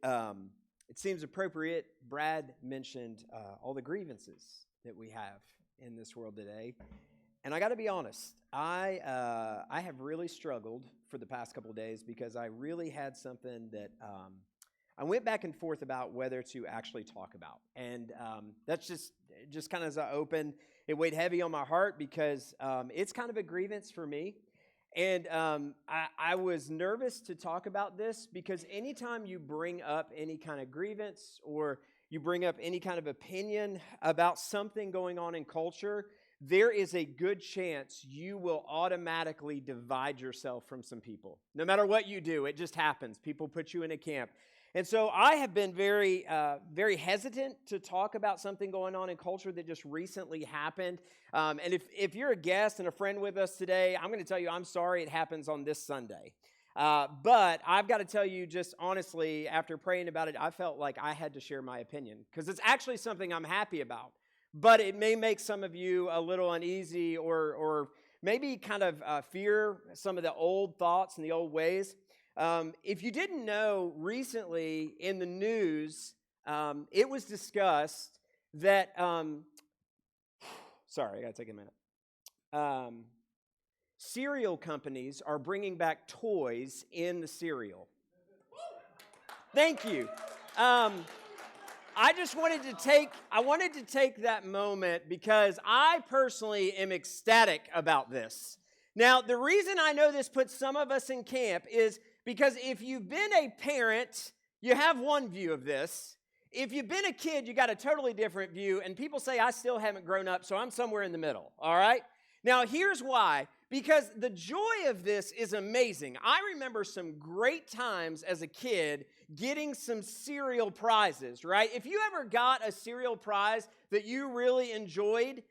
it seems appropriate. Brad mentioned all the grievances that we have in this world today, and I got to be honest. I have really struggled for the past couple of days because I really had something that I went back and forth about whether to actually talk about, and that's just kind of as I opened, it weighed heavy on my heart because it's kind of a grievance for me. And I was nervous to talk about this because anytime you bring up any kind of grievance or you bring up any kind of opinion about something going on in culture, there is a good chance you will automatically divide yourself from some people. No matter what you do, it just happens. People put you in a camp. And so I have been very hesitant to talk about something going on in culture that just recently happened. And if you're a guest and a friend with us today, I'm going to tell you I'm sorry it happens on this Sunday. But I've got to tell you just honestly, after praying about it, I felt like I had to share my opinion because it's actually something I'm happy about. But it may make some of you a little uneasy or maybe kind of fear some of the old thoughts and the old ways. If you didn't know, recently in the news, it was discussed that, sorry, I got to take a minute. Cereal companies are bringing back toys in the cereal. Thank you. I wanted to take that moment because I personally am ecstatic about this. Now, the reason I know this puts some of us in camp is because if you've been a parent, you have one view of this. If you've been a kid, you got a totally different view. And people say, I still haven't grown up, so I'm somewhere in the middle, all right? Now, here's why. Because the joy of this is amazing. I remember some great times as a kid getting some cereal prizes, right? If you ever got a cereal prize that you really enjoyed,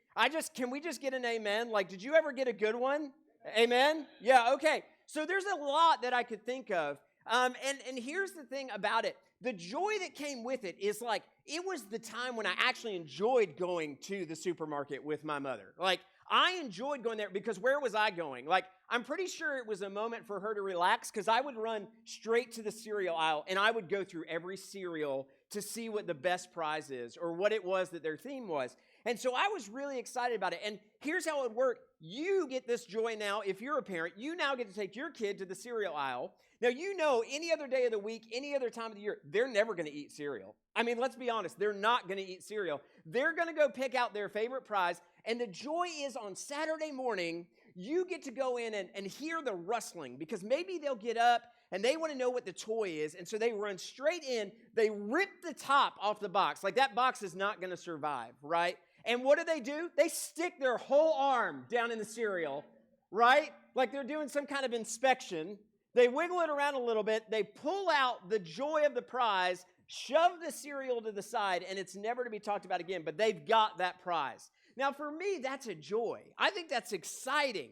can we just get an amen? Like, did you ever get a good one? Amen? Yeah, okay. So there's a lot that I could think of. And here's the thing about it. The joy that came with it is like, it was the time when I actually enjoyed going to the supermarket with my mother. Like, I enjoyed going there because where was I going? Like, I'm pretty sure it was a moment for her to relax because I would run straight to the cereal aisle and I would go through every cereal to see what the best prize is or what it was that their theme was. And so I was really excited about it. And here's how it would work. You get this joy now. If you're a parent, you now get to take your kid to the cereal aisle. Now, you know, any other day of the week, any other time of the year, they're never going to eat cereal. I mean, let's be honest. They're not going to eat cereal. They're going to go pick out their favorite prize. And the joy is on Saturday morning, you get to go in and hear the rustling because maybe they'll get up and they want to know what the toy is. And so they run straight in. They rip the top off the box. Like that box is not going to survive, right? And what do? They stick their whole arm down in the cereal, right? Like they're doing some kind of inspection. They wiggle it around a little bit. They pull out the joy of the prize, shove the cereal to the side, and it's never to be talked about again. But they've got that prize. Now, for me, that's a joy. I think that's exciting.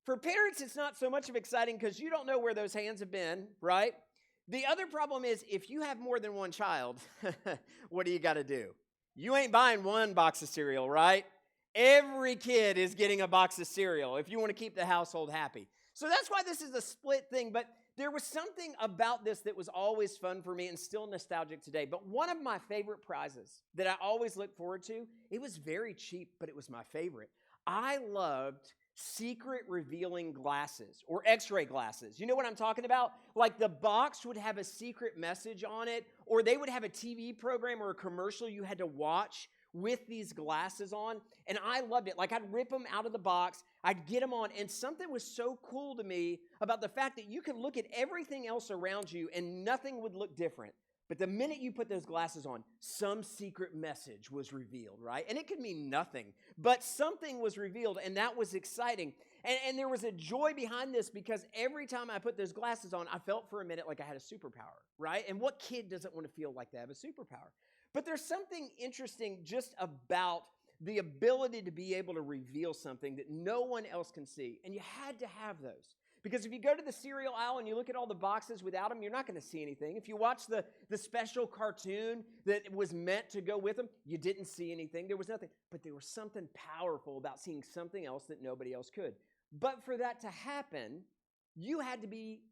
For parents, it's not so much of exciting because you don't know where those hands have been, right? The other problem is if you have more than one child, what do you got to do? You ain't buying one box of cereal, right? Every kid is getting a box of cereal if you want to keep the household happy. So that's why this is a split thing, but there was something about this that was always fun for me and still nostalgic today. But one of my favorite prizes that I always look forward to, it was very cheap, but it was my favorite. I loved secret revealing glasses or x-ray glasses. You know what I'm talking about? Like the box would have a secret message on it, or they would have a TV program or a commercial you had to watch with these glasses on, and I loved it. Like I'd rip them out of the box, I'd get them on, and something was so cool to me about the fact that you could look at everything else around you and nothing would look different. But the minute you put those glasses on, some secret message was revealed, right? And it could mean nothing, but something was revealed, and that was exciting. And there was a joy behind this because every time I put those glasses on, I felt for a minute like I had a superpower, right? And what kid doesn't want to feel like they have a superpower? But there's something interesting just about the ability to be able to reveal something that no one else can see. And you had to have those. Because if you go to the cereal aisle and you look at all the boxes without them, you're not going to see anything. If you watch the special cartoon that was meant to go with them, you didn't see anything. There was nothing. But there was something powerful about seeing something else that nobody else could. But for that to happen, you had to be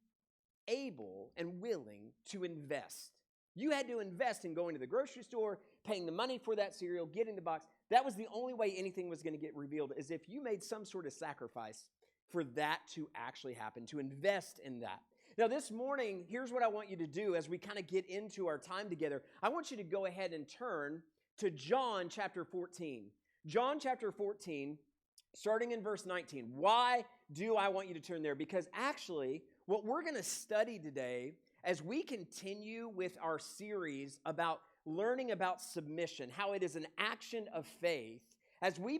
able and willing to invest. You had to invest in going to the grocery store, paying the money for that cereal, getting the box. That was the only way anything was going to get revealed, is if you made some sort of sacrifice for that to actually happen, to invest in that. Now, this morning, here's what I want you to do as we kind of get into our time together. I want you to go ahead and turn to John chapter 14. John chapter 14, starting in verse 19. Why do I want you to turn there? Because actually, what we're going to study today, as we continue with our series about learning about submission, how it is an action of faith, as we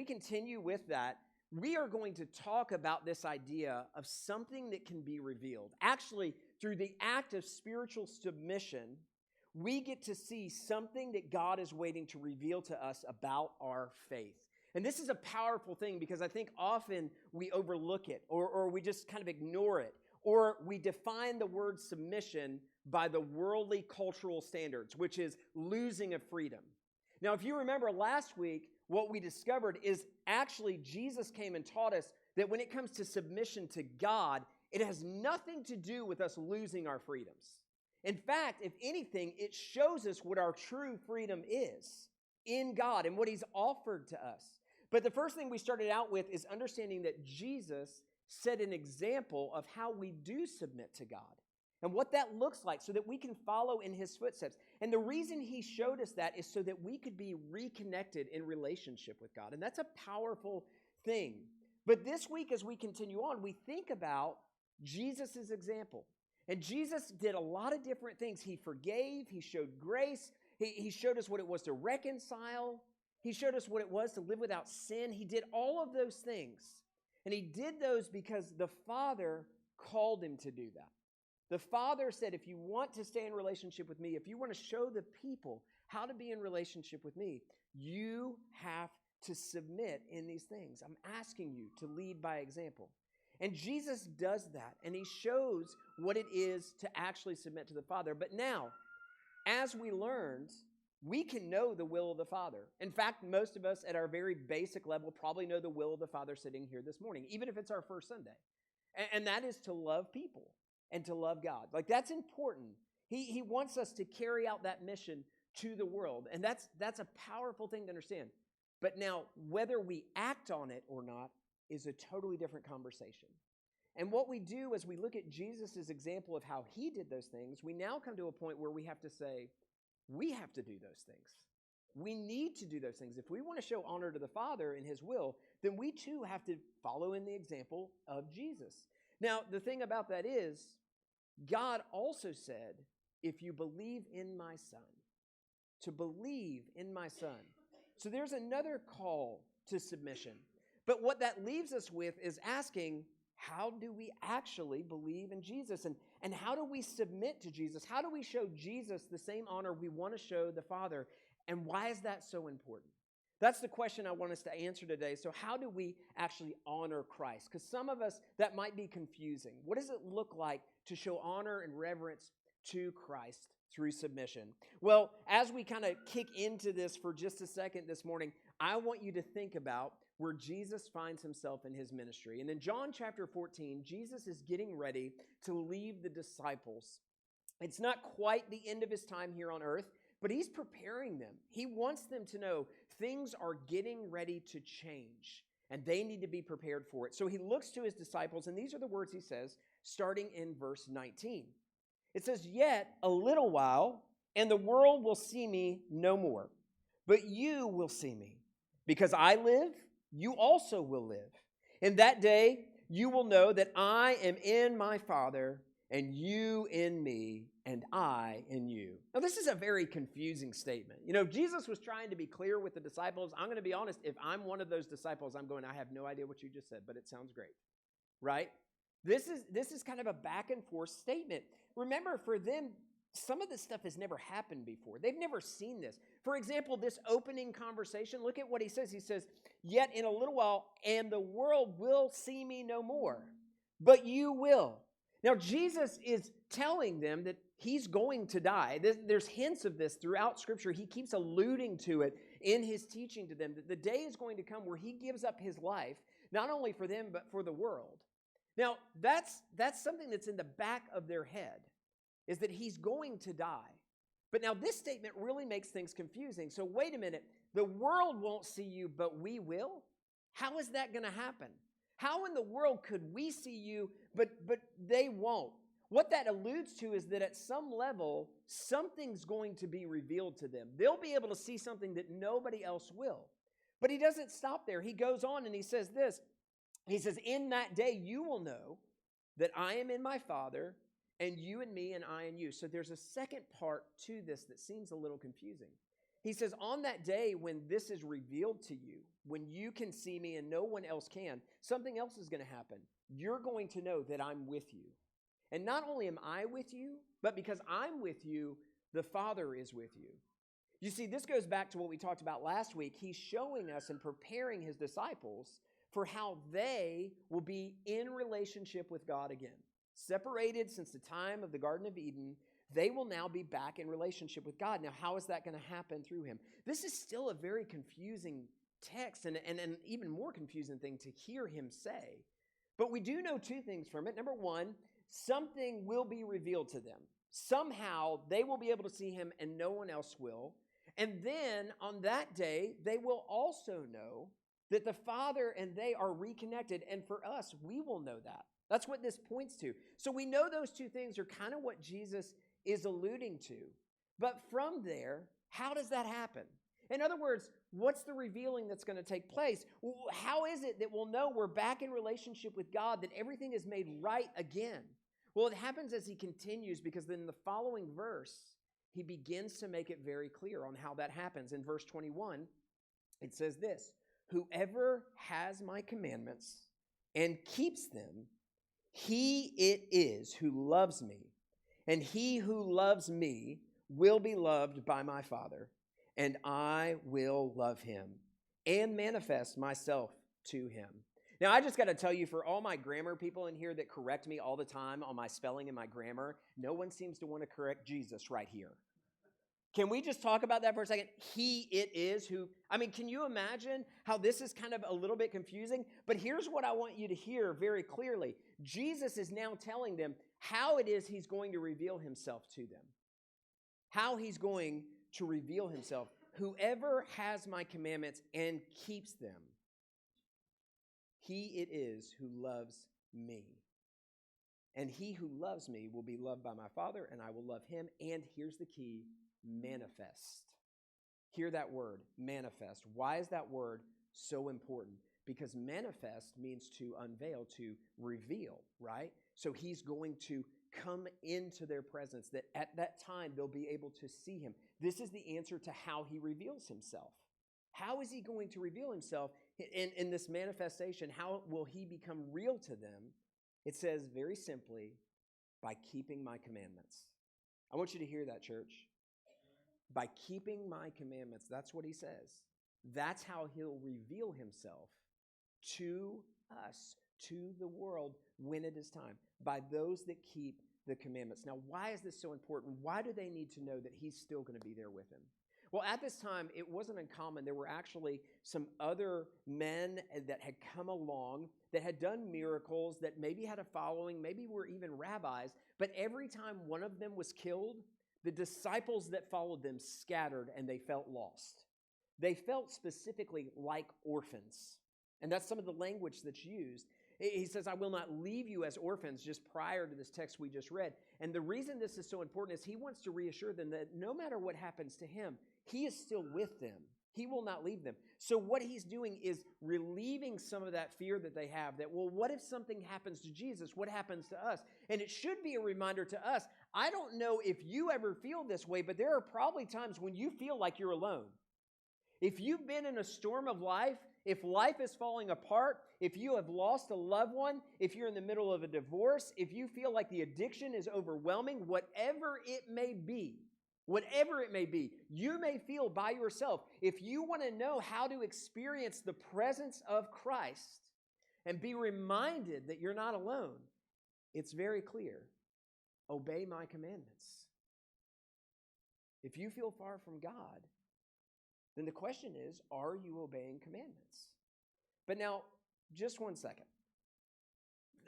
continue with that, we are going to talk about this idea of something that can be revealed. Actually, through the act of spiritual submission, we get to see something that God is waiting to reveal to us about our faith. And this is a powerful thing because I think often we overlook it or we just kind of ignore it, or we define the word submission by the worldly cultural standards, which is losing of freedom. Now, if you remember last week, what we discovered is actually Jesus came and taught us that when it comes to submission to God, it has nothing to do with us losing our freedoms. In fact, if anything, it shows us what our true freedom is in God and what He's offered to us. But the first thing we started out with is understanding that Jesus set an example of how we do submit to God and what that looks like so that we can follow in His footsteps. And the reason He showed us that is so that we could be reconnected in relationship with God. And that's a powerful thing. But this week, as we continue on, we think about Jesus' example. And Jesus did a lot of different things. He forgave. He showed grace. He showed us what it was to reconcile. He showed us what it was to live without sin. He did all of those things. And He did those because the Father called Him to do that. The Father said, if you want to stay in relationship with me, if you want to show the people how to be in relationship with me, you have to submit in these things. I'm asking you to lead by example. And Jesus does that, and He shows what it is to actually submit to the Father. But now, as we learned, we can know the will of the Father. In fact, most of us at our very basic level probably know the will of the Father sitting here this morning, even if it's our first Sunday. And that is to love people and to love God. Like, that's important. He wants us to carry out that mission to the world. And that's a powerful thing to understand. But now, whether we act on it or not is a totally different conversation. And what we do as we look at Jesus' example of how He did those things, we now come to a point where we have to say, we have to do those things. We need to do those things. If we want to show honor to the Father in His will, then we too have to follow in the example of Jesus. Now, the thing about that is, God also said, if you believe in my Son, to believe in my Son. So there's another call to submission. But what that leaves us with is asking, how do we actually believe in Jesus? And how do we submit to Jesus? How do we show Jesus the same honor we want to show the Father? And why is that so important? That's the question I want us to answer today. So how do we actually honor Christ? Because some of us, that might be confusing. What does it look like to show honor and reverence to Christ through submission? Well, as we kind of kick into this for just a second this morning, I want you to think about where Jesus finds Himself in His ministry. And in John chapter 14, Jesus is getting ready to leave the disciples. It's not quite the end of His time here on earth, but He's preparing them. He wants them to know things are getting ready to change, and they need to be prepared for it. So He looks to His disciples, and these are the words He says, starting in verse 19. It says, "Yet a little while, and the world will see me no more. But you will see me. Because I live, you also will live. In that day, you will know that I am in my Father, and you in me, and I in you." Now, this is a very confusing statement. You know, Jesus was trying to be clear with the disciples. I'm going to be honest, if I'm one of those disciples, I have no idea what you just said, but it sounds great, right? This is kind of a back and forth statement. Remember, for them, some of this stuff has never happened before. They've never seen this. For example, this opening conversation, look at what He says. He says, "Yet in a little while, and the world will see me no more, but you will." Now, Jesus is telling them that He's going to die. There's hints of this throughout Scripture. He keeps alluding to it in His teaching to them, that the day is going to come where He gives up His life, not only for them, but for the world. Now, that's something that's in the back of their head, is that He's going to die. But now this statement really makes things confusing. So wait a minute. The world won't see you, but we will? How is that going to happen? How in the world could we see you, but they won't? What that alludes to is that at some level, something's going to be revealed to them. They'll be able to see something that nobody else will. But he doesn't stop there. He goes on and he says this. He says, in that day you will know that I am in my Father, and you in me, and I in you. So there's a second part to this that seems a little confusing. He says, on that day when this is revealed to you, when you can see me and no one else can, something else is going to happen. You're going to know that I'm with you. And not only am I with you, but because I'm with you, the Father is with you. You see, this goes back to what we talked about last week. He's showing us and preparing his disciples for how they will be in relationship with God again. Separated since the time of the Garden of Eden, they will now be back in relationship with God. Now, how is that going to happen through him? This is still a very confusing text and an even more confusing thing to hear him say. But we do know two things from it. Number one, something will be revealed to them. Somehow they will be able to see him and no one else will. And then on that day, they will also know that the Father and they are reconnected. And for us, we will know that. That's what this points to. So we know those two things are kind of what Jesus is alluding to. But from there, how does that happen? In other words, what's the revealing that's going to take place? How is it that we'll know we're back in relationship with God, that everything is made right again? Well, it happens as he continues, because then in the following verse, he begins to make it very clear on how that happens. In verse 21, it says this, whoever has my commandments and keeps them, he it is who loves me, and he who loves me will be loved by my Father, and I will love him and manifest myself to him. Now, I just got to tell you, for all my grammar people in here that correct me all the time on my spelling and my grammar, no one seems to want to correct Jesus right here. Can we just talk about that for a second? He it is who, can you imagine how this is kind of a little bit confusing? But here's what I want you to hear very clearly. Jesus is now telling them how it is he's going to reveal himself to them. How he's going to reveal himself. Whoever has my commandments and keeps them, he it is who loves me. And he who loves me will be loved by my Father, and I will love him. And here's the key, manifest. Hear that word, manifest. Why is that word so important? Because manifest means to unveil, to reveal, right? So he's going to come into their presence, that at that time they'll be able to see him. This is the answer to how he reveals himself. How is he going to reveal himself in this manifestation? How will he become real to them? It says very simply, by keeping my commandments. I want you to hear that, church. By keeping my commandments, that's what he says. That's how he'll reveal himself to us, to the world, when it is time, by those that keep the commandments. Now, why is this so important? Why do they need to know that he's still going to be there with them? Well, at this time, it wasn't uncommon. There were actually some other men that had come along that had done miracles, that maybe had a following, maybe were even rabbis, but every time one of them was killed, the disciples that followed them scattered and they felt lost. They felt specifically like orphans. And that's some of the language that's used. He says, I will not leave you as orphans, just prior to this text we just read. And the reason this is so important is he wants to reassure them that no matter what happens to him, he is still with them. He will not leave them. So what he's doing is relieving some of that fear that they have, that, well, what if something happens to Jesus? What happens to us? And it should be a reminder to us. I don't know if you ever feel this way, but there are probably times when you feel like you're alone. If you've been in a storm of life, if life is falling apart, if you have lost a loved one, if you're in the middle of a divorce, if you feel like the addiction is overwhelming, whatever it may be, you may feel by yourself. If you want to know how to experience the presence of Christ and be reminded that you're not alone, it's very clear. Obey my commandments. If you feel far from God, then the question is, are you obeying commandments? But now, just one second.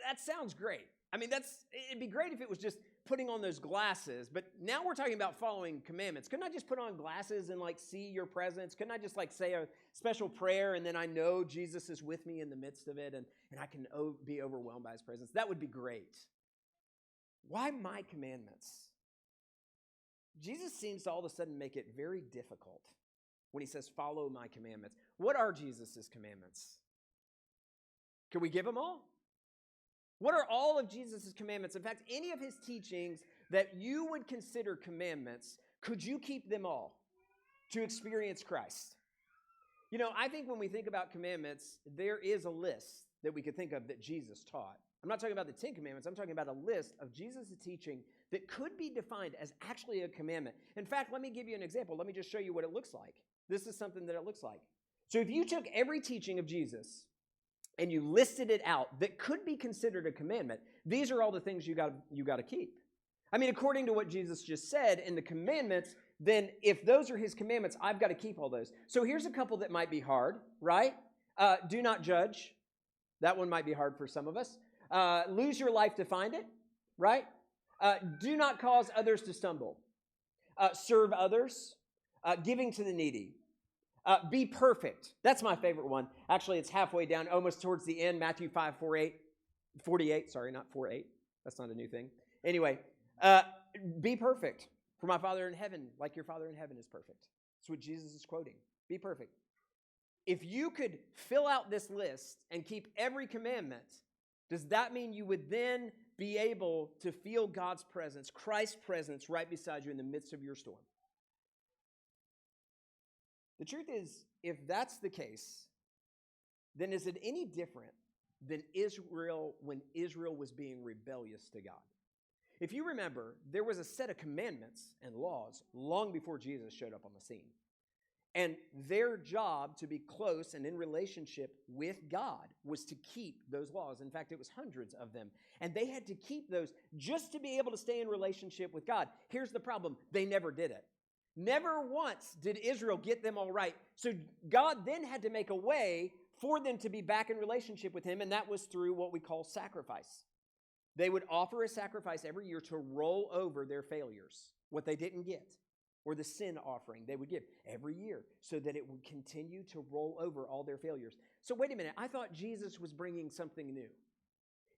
That sounds great. It'd be great if it was just putting on those glasses, but now we're talking about following commandments. Couldn't I just put on glasses and like see your presence? Couldn't I just like say a special prayer and then I know Jesus is with me in the midst of it and I can be overwhelmed by his presence? That would be great. Why my commandments? Jesus seems to all of a sudden make it very difficult when he says, follow my commandments. What are Jesus' commandments? Can we give them all? What are all of Jesus' commandments? In fact, any of his teachings that you would consider commandments, could you keep them all to experience Christ? You know, I think when we think about commandments, there is a list that we could think of that Jesus taught. I'm not talking about the 10 commandments. I'm talking about a list of Jesus' teaching that could be defined as actually a commandment. In fact, let me give you an example. Let me just show you what it looks like. This is something that it looks like. So if you took every teaching of Jesus and you listed it out that could be considered a commandment, these are all the things you got to keep. I mean, according to what Jesus just said in the commandments, then if those are his commandments, I've got to keep all those. So here's a couple that might be hard, right? Do not judge. That one might be hard for some of us. Lose your life to find it, right? Do not cause others to stumble. Serve others. Giving to the needy. Be perfect. That's my favorite one. Actually, it's halfway down, almost towards the end. Matthew 5:48. Sorry, not 4:8. That's not a new thing. Anyway, be perfect. For my Father in heaven, like your Father in heaven is perfect. That's what Jesus is quoting. Be perfect. If you could fill out this list and keep every commandment, does that mean you would then be able to feel God's presence, Christ's presence right beside you in the midst of your storm? The truth is, if that's the case, then is it any different than Israel when Israel was being rebellious to God? If you remember, there was a set of commandments and laws long before Jesus showed up on the scene. And their job to be close and in relationship with God was to keep those laws. In fact, it was hundreds of them. And they had to keep those just to be able to stay in relationship with God. Here's the problem. They never did it. Never once did Israel get them all right. So God then had to make a way for them to be back in relationship with him, and that was through what we call sacrifice. They would offer a sacrifice every year to roll over their failures, what they didn't get, or the sin offering they would give every year so that it would continue to roll over all their failures. So wait a minute, I thought Jesus was bringing something new.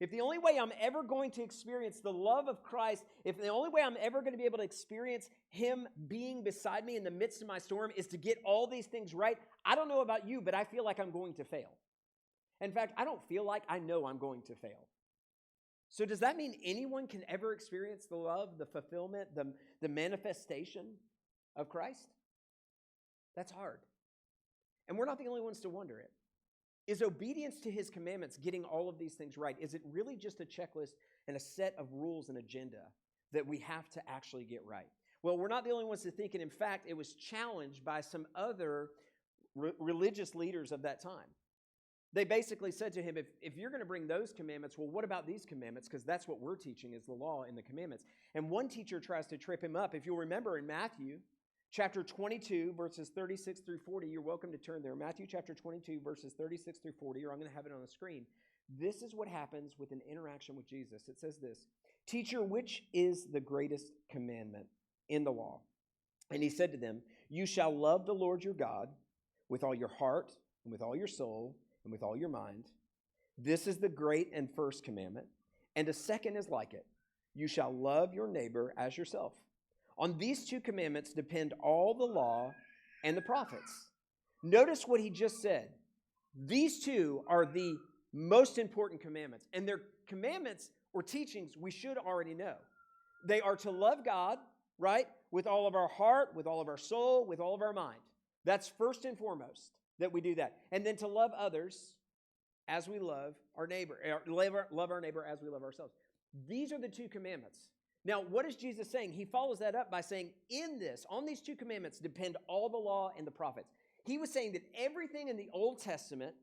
If the only way I'm ever going to experience the love of Christ, if the only way I'm ever going to be able to experience him being beside me in the midst of my storm is to get all these things right, I don't know about you, but I feel like I'm going to fail. In fact, I don't feel like, I know I'm going to fail. So does that mean anyone can ever experience the love, the fulfillment, the manifestation of Christ? That's hard. And we're not the only ones to wonder it. Is obedience to his commandments getting all of these things right? Is it really just a checklist and a set of rules and agenda that we have to actually get right? Well, we're not the only ones to think it. In fact, it was challenged by some other religious leaders of that time. They basically said to him, if you're going to bring those commandments, well, what about these commandments? Because that's what we're teaching is the law and the commandments. And one teacher tries to trip him up. If you'll remember in Matthew, chapter 22, verses 36 through 40, you're welcome to turn there. Matthew chapter 22, verses 36 through 40, or I'm going to have it on the screen. This is what happens with an interaction with Jesus. It says this, "Teacher, which is the greatest commandment in the law?" And he said to them, "You shall love the Lord your God with all your heart and with all your soul and with all your mind. This is the great and first commandment. And a second is like it. You shall love your neighbor as yourself. On these two commandments depend all the law and the prophets." Notice what he just said. These two are the most important commandments. And they're commandments or teachings we should already know. They are to love God, right? With all of our heart, with all of our soul, with all of our mind. That's first and foremost that we do that. And then to love others as we love our neighbor. Love our neighbor as we love ourselves. These are the two commandments. Now, what is Jesus saying? He follows that up by saying, on these two commandments depend all the law and the prophets. He was saying that everything in the Old Testament,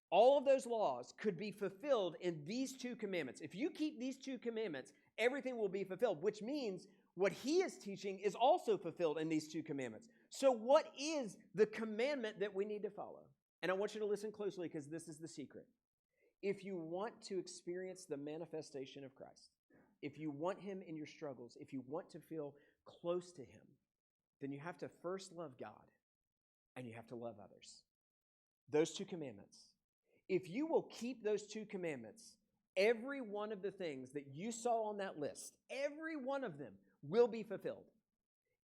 all of those laws could be fulfilled in these two commandments. If you keep these two commandments, everything will be fulfilled, which means what he is teaching is also fulfilled in these two commandments. So what is the commandment that we need to follow? And I want you to listen closely because this is the secret. If you want to experience the manifestation of Christ, if you want him in your struggles, if you want to feel close to him, then you have to first love God and you have to love others. Those two commandments. If you will keep those two commandments, every one of the things that you saw on that list, every one of them will be fulfilled.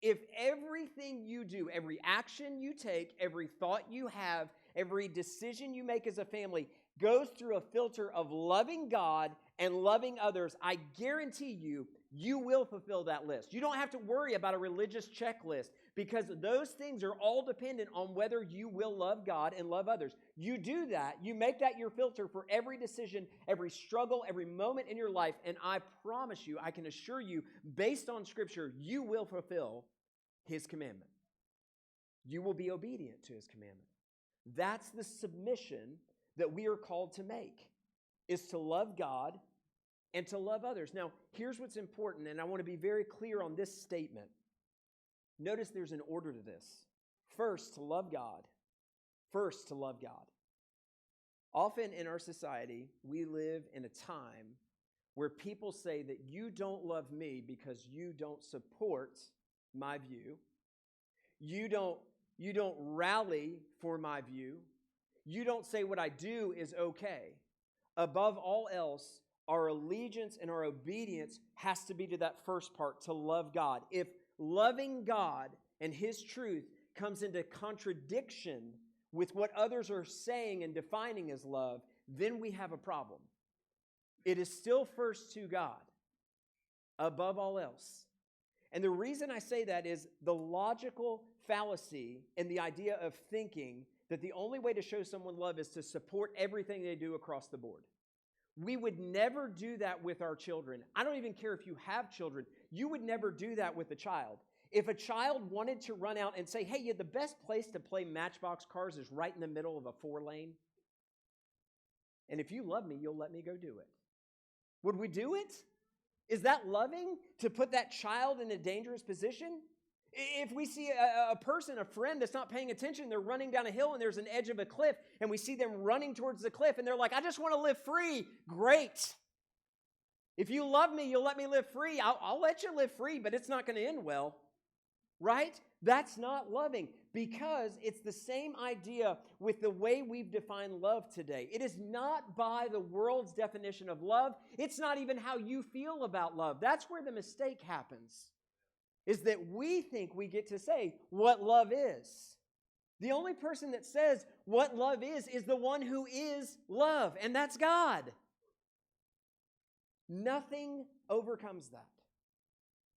If everything you do, every action you take, every thought you have, every decision you make as a family goes through a filter of loving God and loving others, I guarantee you, you will fulfill that list. You don't have to worry about a religious checklist because those things are all dependent on whether you will love God and love others. You do that, you make that your filter for every decision, every struggle, every moment in your life, and I promise you, I can assure you, based on Scripture, you will fulfill his commandment. You will be obedient to his commandment. That's the submission that we are called to make, is to love God and to love others. Now, here's what's important, and I want to be very clear on this statement. Notice there's an order to this. First, to love God. First, to love God. Often in our society, we live in a time where people say that you don't love me because you don't support my view. You don't rally for my view. You don't say what I do is okay. Above all else, our allegiance and our obedience has to be to that first part, to love God. If loving God and his truth comes into contradiction with what others are saying and defining as love, then we have a problem. It is still first to God, above all else. And the reason I say that is the logical fallacy in the idea of thinking that the only way to show someone love is to support everything they do across the board. We would never do that with our children. I don't even care if you have children. You would never do that with a child. If a child wanted to run out and say, hey, yeah, the best place to play Matchbox cars is right in the middle of a 4-lane. And if you love me, you'll let me go do it. Would we do it? Is that loving to put that child in a dangerous position? If we see a person, a friend that's not paying attention, they're running down a hill and there's an edge of a cliff, and we see them running towards the cliff, and they're like, I just want to live free. Great. If you love me, you'll let me live free. I'll let you live free, but it's not going to end well. Right? That's not loving, because it's the same idea with the way we've defined love today. It is not by the world's definition of love. It's not even how you feel about love. That's where the mistake happens, is that we think we get to say what love is. The only person that says what love is the one who is love, and that's God. Nothing overcomes that.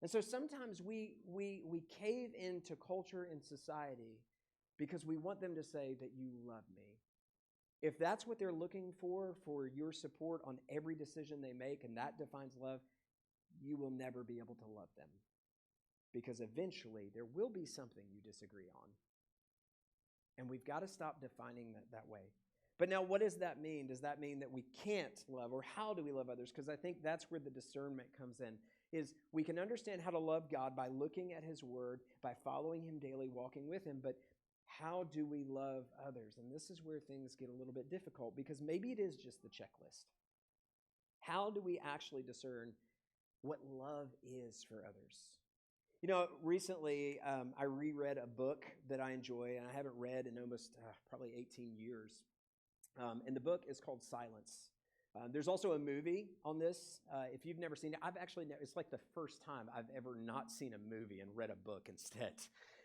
And so sometimes we cave into culture and society because we want them to say that you love me. If that's what they're looking for your support on every decision they make, and that defines love, you will never be able to love them. Because eventually there will be something you disagree on. And we've got to stop defining that way. But now, what does that mean? Does that mean that we can't love, or how do we love others? Because I think that's where the discernment comes in, is we can understand how to love God by looking at his word, by following him daily, walking with him, but how do we love others? And this is where things get a little bit difficult, because maybe it is just the checklist. How do we actually discern what love is for others? You know, recently I reread a book that I enjoy, and I haven't read in almost probably 18 years. And the book is called Silence. There's also a movie on this. If you've never seen it, it's like the first time I've ever not seen a movie and read a book instead.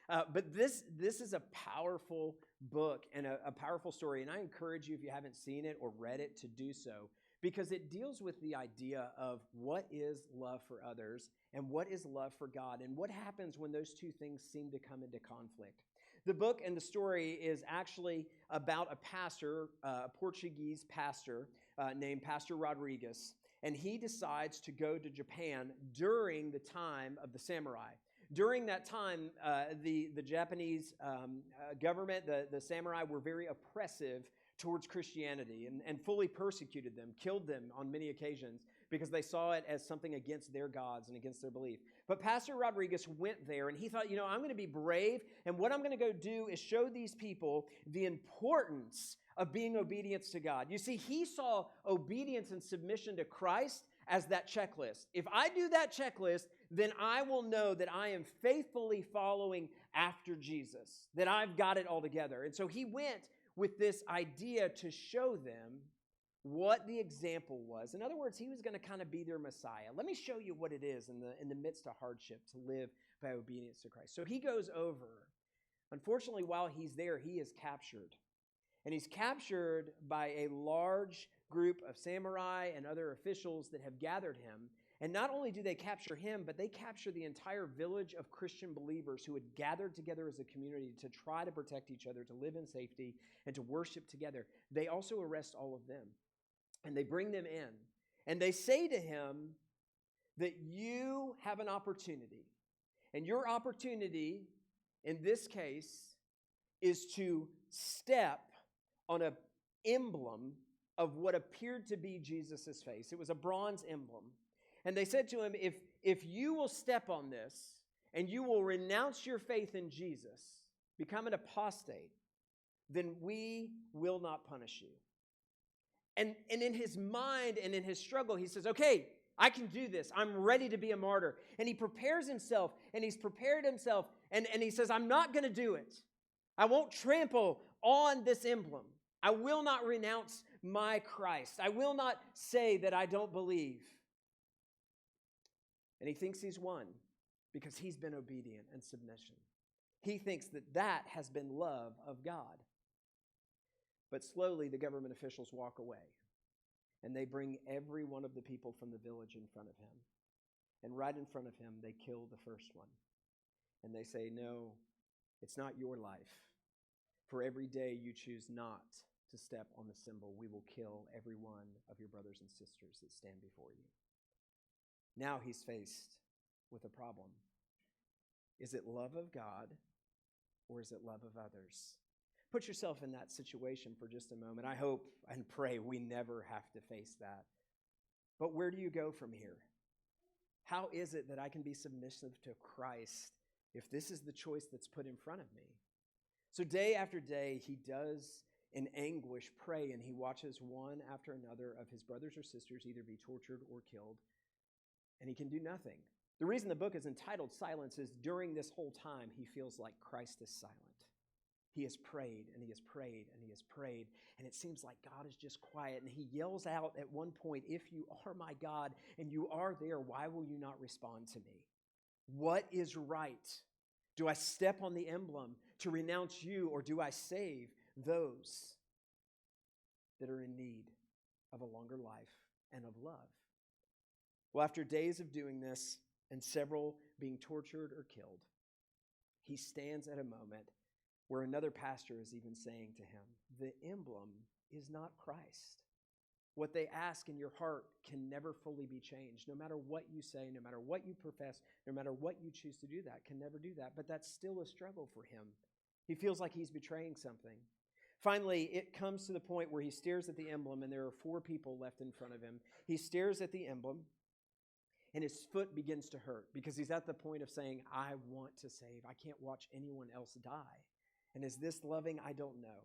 But this is a powerful book and a powerful story, and I encourage you, if you haven't seen it or read it, to do so, because it deals with the idea of what is love for others and what is love for God, and what happens when those two things seem to come into conflict. The book and the story is actually about a pastor, a Portuguese pastor named Pastor Rodrigues, and he decides to go to Japan during the time of the samurai. During that time, the Japanese government, the samurai, were very oppressive towards Christianity and fully persecuted them, killed them on many occasions, because they saw it as something against their gods and against their belief. But Pastor Rodrigues went there, and he thought, I'm going to be brave, and what I'm going to go do is show these people the importance of being obedient to God. You see, he saw obedience and submission to Christ as that checklist. If I do that checklist, then I will know that I am faithfully following after Jesus, that I've got it all together. And so he went with this idea to show them what the example was. In other words, he was going to kind of be their Messiah. Let me show you what it is in the midst of hardship to live by obedience to Christ. So he goes over. Unfortunately, while he's there, he is captured. And he's captured by a large group of samurai and other officials that have gathered him. And not only do they capture him, but they capture the entire village of Christian believers who had gathered together as a community to try to protect each other, to live in safety, and to worship together. They also arrest all of them. And they bring them in. And they say to him that you have an opportunity. And your opportunity, in this case, is to step on an emblem of what appeared to be Jesus' face. It was a bronze emblem. And they said to him, if you will step on this and you will renounce your faith in Jesus, become an apostate, then we will not punish you. And in his mind and in his struggle, he says, okay, I can do this. I'm ready to be a martyr. And he prepares himself, and he's prepared himself, and he says, I'm not going to do it. I won't trample on this emblem. I will not renounce my Christ. I will not say that I don't believe. And he thinks he's won because he's been obedient and submission. He thinks that that has been love of God. But slowly the government officials walk away, and they bring every one of the people from the village in front of him. And right in front of him, they kill the first one. And they say, no, it's not your life. For every day you choose not to step on the symbol, we will kill every one of your brothers and sisters that stand before you. Now he's faced with a problem. Is it love of God, or is it love of others? Put yourself in that situation for just a moment. I hope and pray we never have to face that. But where do you go from here? How is it that I can be submissive to Christ if this is the choice that's put in front of me? So day after day, he does in anguish pray, and he watches one after another of his brothers or sisters either be tortured or killed, and he can do nothing. The reason the book is entitled Silence is during this whole time, he feels like Christ is silent. He has prayed, and he has prayed, and he has prayed, and it seems like God is just quiet, and he yells out at one point, if you are my God, and you are there, why will you not respond to me? What is right? Do I step on the emblem to renounce you, or do I save those that are in need of a longer life and of love? Well, after days of doing this, and several being tortured or killed, he stands at a moment where another pastor is even saying to him, the emblem is not Christ. What they ask in your heart can never fully be changed. No matter what you say, no matter what you profess, no matter what you choose to do, that can never do that. But that's still a struggle for him. He feels like he's betraying something. Finally, it comes to the point where he stares at the emblem, and there are 4 people left in front of him. He stares at the emblem, and his foot begins to hurt because he's at the point of saying, I want to save. I can't watch anyone else die. And is this loving? I don't know.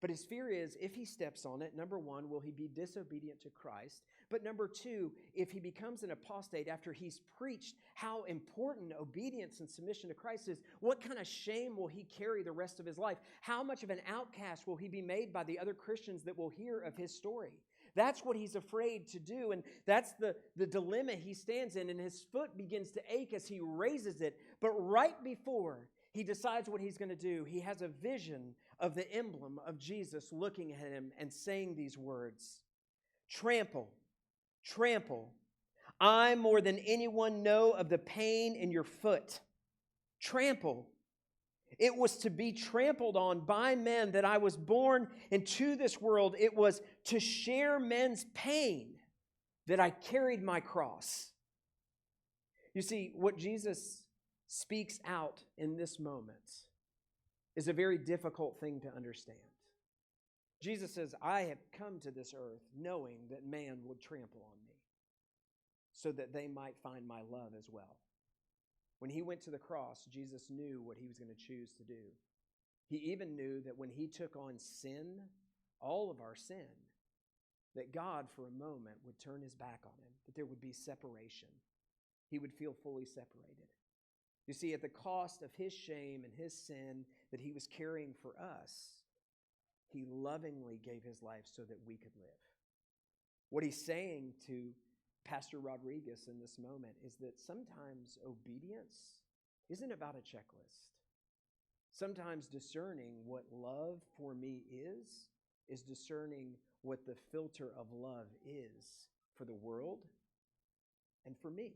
But his fear is, if he steps on it, number 1, will he be disobedient to Christ? But number 2, if he becomes an apostate after he's preached how important obedience and submission to Christ is, what kind of shame will he carry the rest of his life? How much of an outcast will he be made by the other Christians that will hear of his story? That's what he's afraid to do, and that's the dilemma he stands in, and his foot begins to ache as he raises it. But right before he decides what he's going to do, he has a vision of the emblem of Jesus looking at him and saying these words, trample, trample. I more than anyone know of the pain in your foot. Trample. It was to be trampled on by men that I was born into this world. It was to share men's pain that I carried my cross. You see, what Jesus speaks out in this moment is a very difficult thing to understand. Jesus says, I have come to this earth knowing that man would trample on me so that they might find my love as well. When he went to the cross, Jesus knew what he was going to choose to do. He even knew that when he took on sin, all of our sin, that God, for a moment, would turn his back on him, that there would be separation. He would feel fully separated. You see, at the cost of his shame and his sin that he was carrying for us, he lovingly gave his life so that we could live. What he's saying to Pastor Rodriguez in this moment is that sometimes obedience isn't about a checklist. Sometimes discerning what love for me is discerning what the filter of love is for the world and for me.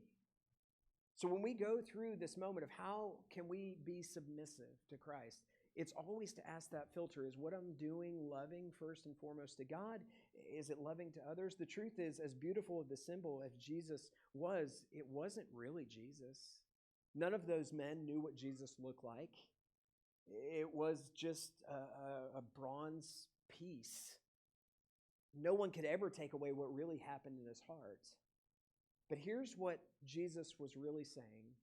So when we go through this moment of how can we be submissive to Christ, it's always to ask that filter, is what I'm doing loving first and foremost to God? Is it loving to others? The truth is, as beautiful of the symbol as Jesus was, it wasn't really Jesus. None of those men knew what Jesus looked like. It was just a bronze piece. No one could ever take away what really happened in his heart. But here's what Jesus was really saying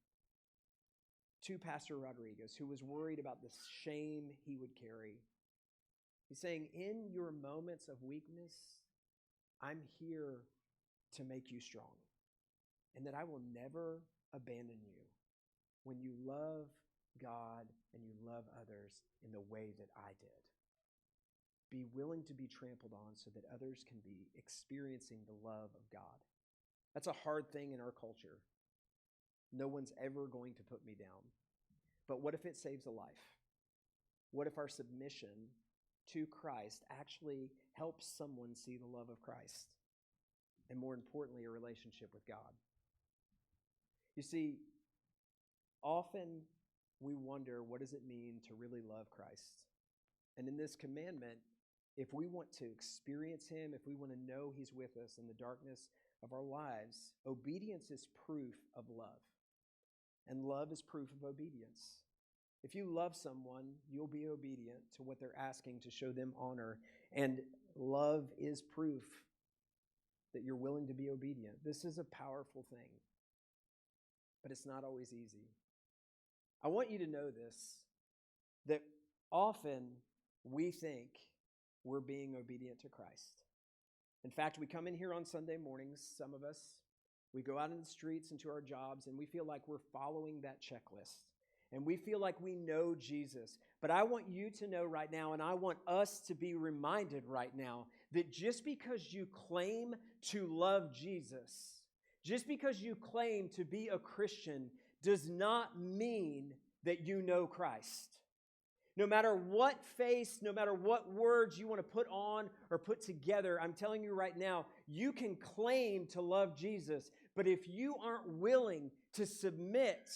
to Pastor Rodriguez, who was worried about the shame he would carry. He's saying, in your moments of weakness, I'm here to make you strong, and that I will never abandon you when you love God and you love others in the way that I did. Be willing to be trampled on so that others can be experiencing the love of God. That's a hard thing in our culture. No one's ever going to put me down. But what if it saves a life? What if our submission to Christ actually helps someone see the love of Christ? And more importantly, a relationship with God. You see, often we wonder, what does it mean to really love Christ? And in this commandment, if we want to experience him, if we want to know he's with us in the darkness of our lives, obedience is proof of love. And love is proof of obedience. If you love someone, you'll be obedient to what they're asking to show them honor. And love is proof that you're willing to be obedient. This is a powerful thing, but it's not always easy. I want you to know this, that often we think we're being obedient to Christ. In fact, we come in here on Sunday mornings, some of us, we go out in the streets and to our jobs, and we feel like we're following that checklist. And we feel like we know Jesus. But I want you to know right now, and I want us to be reminded right now, that just because you claim to love Jesus, just because you claim to be a Christian, does not mean that you know Christ. No matter what face, no matter what words you want to put on or put together, I'm telling you right now, you can claim to love Jesus, but if you aren't willing to submit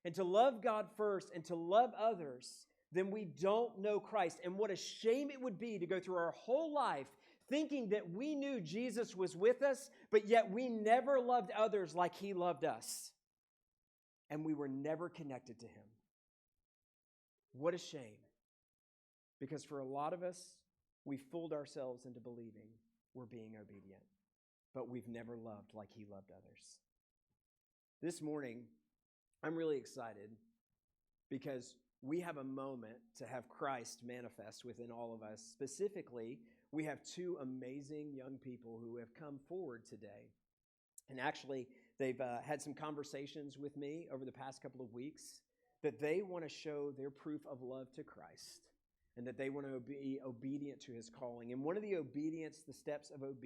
and to love God first and to love others, then we don't know Christ. And what a shame it would be to go through our whole life thinking that we knew Jesus was with us, but yet we never loved others like he loved us. And we were never connected to him. What a shame. Because for a lot of us, we fooled ourselves into believing we're being obedient, but we've never loved like he loved others. This morning, I'm really excited because we have a moment to have Christ manifest within all of us. Specifically, we have two amazing young people who have come forward today. And actually, they've had some conversations with me over the past couple of weeks that they want to show their proof of love to Christ and that they want to be obedient to his calling. And one of the steps of obedience